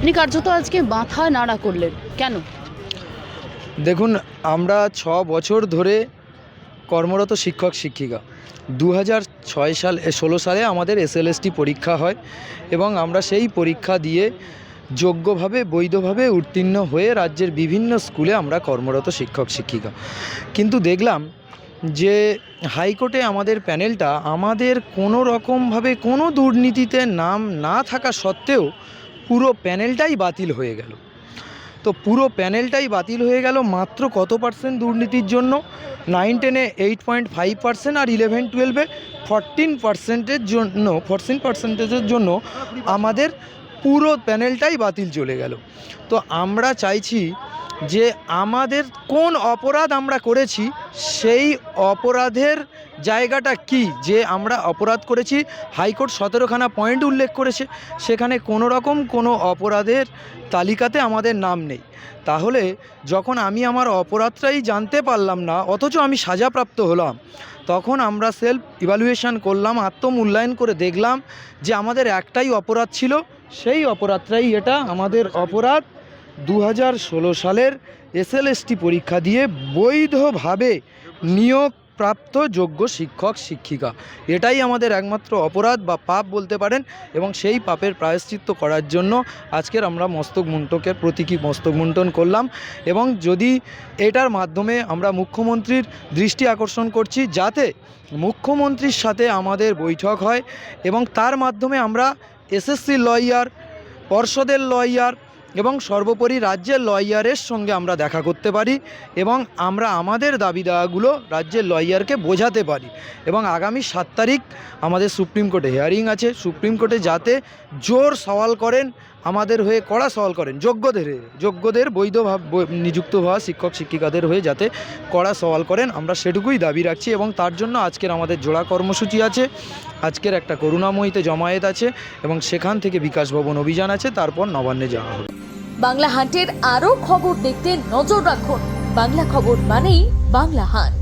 আপনি কার্যত আজকে মাথা নাড়া করলেন কেন? দেখুন, আমরা 6 বছর ধরে কর্মরত শিক্ষক শিক্ষিকা। 2006 সালে আমাদের SLST পরীক্ষা হয় এবং আমরা সেই পরীক্ষা দিয়ে যোগ্যভাবে বৈধভাবে উত্তীর্ণ হয়ে রাজ্যের বিভিন্ন স্কুলে আমরা কর্মরত শিক্ষক শিক্ষিকা। কিন্তু দেখলাম যে হাইকোর্টে আমাদের প্যানেলটা আমাদের কোনো রকমভাবে কোনো দুর্নীতিতে নাম না থাকা সত্ত্বেও পুরো প্যানেলটাই বাতিল হয়ে গেল। তো পুরো প্যানেলটাই বাতিল হয়ে গেল মাত্র কত পার্সেন্ট দুর্নীতির জন্য? 9-10-এ 8.5% আর 11-12-এ 14%-এর জন্য আমাদের পুরো প্যানেলটাই বাতিল চলে গেল। তো আমরা চাইছি যে আমাদের কোন অপরাধ আমরা করেছি, সেই অপরাধের জায়গাটা কি, যে আমরা অপরাধ করেছি। হাইকোর্ট 17খানা পয়েন্ট উল্লেখ করেছে, সেখানে কোনো রকম কোনো অপরাধের তালিকাতে আমাদের নাম নেই। তাহলে যখন আমি আমার অপরাধটাই জানতে পারলাম না, অথচ আমি সাজাপ্রাপ্ত হলাম, তখন আমরা সেলফ ইভ্যালুয়েশন করলাম, আত্মমূল্যায়ন করে দেখলাম যে আমাদের একটাই অপরাধ ছিল, সেই অপরাধটাই এটা আমাদের অপরাধ। 2016 সালের SLST পরীক্ষা দিয়ে বৈধভাবে নিয়োগপ্রাপ্ত যোগ্য শিক্ষক শিক্ষিকা, এটাই আমাদের একমাত্র অপরাধ বা পাপ বলতে পারেন। এবং সেই পাপের প্রায়শ্চিত্ত করার জন্য আজকের আমরা প্রতীকী মস্তক মুন্ডন করলাম। এবং যদি এটার মাধ্যমে আমরা মুখ্যমন্ত্রীর দৃষ্টি আকর্ষণ করছি, যাতে মুখ্যমন্ত্রীর সাথে আমাদের বৈঠক হয় এবং তার মাধ্যমে আমরা SSC লয়ার, পর্ষদের লয়ার এবং সর্বোপরি রাজ্যের লয়ারের সঙ্গে আমরা দেখা করতে পারি এবং আমরা আমাদের দাবি দাওয়াগুলো রাজ্যের লয়ারকে বোঝাতে পারি। এবং আগামী 7 তারিখ আমাদের সুপ্রিম কোর্টে হিয়ারিং আছে। সুপ্রিম কোর্টে যাতে জোর সওয়াল করেন, আমাদের হয়ে কড়া সওয়াল করেন, যোগ্যদের বৈধভাবে নিযুক্ত হওয়া শিক্ষক শিক্ষিকাদের হয়ে যাতে কড়া সওয়াল করেন, আমরা সেটুকুই দাবি রাখছি। এবং তার জন্য আজকের আমাদের জোড়া কর্মসূচি আছে, আজকের একটা করুণাময়ীতে জমায়েত আছে এবং সেখান থেকে বিকাশ ভবন অভিযান আছে, তারপর নবান্নে যাওয়া হবে। বাংলা হান্টের আরও খবর দেখতে নজর রাখুন। বাংলা খবর মানেই বাংলা হান্ট।